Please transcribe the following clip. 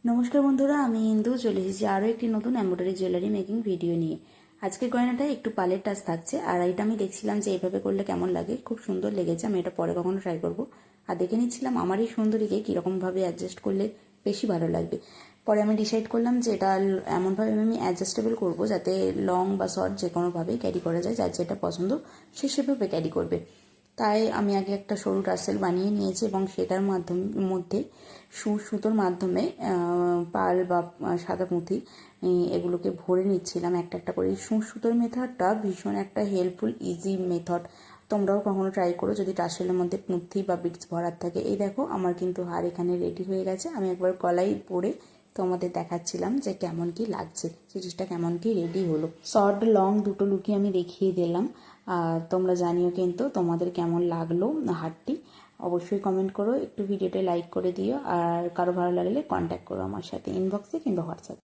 নমস্কার বন্ধুরা, আমি ইন্দু চলে এসেছি আরও একটি নতুন এমব্রয়ডারি জুয়েলারি মেকিং ভিডিও নিয়ে। আজকের গয়নাটা একটু পালের টাচ থাকছে, আর এটা আমি দেখছিলাম যে এইভাবে করলে কেমন লাগে। খুব সুন্দর লেগেছে, আমি এটা পরে কখনো ট্রাই করব। আর দেখে নিচ্ছিলাম আমার এই সুন্দরীকে কীরকমভাবে অ্যাডজাস্ট করলে বেশি ভালো লাগবে। পরে আমি ডিসাইড করলাম যে এটা এমনভাবে আমি অ্যাডজাস্টেবল করব যাতে লং বা শর্ট যে কোনোভাবেই ক্যারি করা যায়, যার যেটা পছন্দ সে সেভাবে ক্যারি করবে। তাই আমি আগে একটা সরু টার্সেল বানিয়ে নিয়েছি এবং সেটার মধ্যে সুতোর মাধ্যমে পাল বা সাদা পুঁথি এগুলোকে ভরে নিচ্ছিলাম একটা একটা করে। সুতোর মেথডটা ভীষণ একটা হেল্পফুল ইজি মেথড, তোমরাও কখনো ট্রাই করো যদি টার্সেলের মধ্যে পুঁথি বা বিটস ভরার থাকে। এই দেখো আমার কিন্তু হার এখানে রেডি হয়ে গেছে। আমি একবার গলায় পরে তোমাদের দেখাচ্ছিলাম যে কেমন কি লাগছে, জিনিসটা কেমন কি রেডি হলো। শর্ট লং দুটো লুকই আমি দেখিয়ে দিলাম। আর তোমরা জানিও কিন্তু তোমাদের কেমন লাগলো হারটি, অবশ্যই কমেন্ট করো, একটু ভিডিওটা লাইক করে দিও। আর কারো ভালো লাগলে কন্ট্যাক্ট করো আমার সাথে ইনবক্সে কিংবা হোয়াটসঅ্যাপে।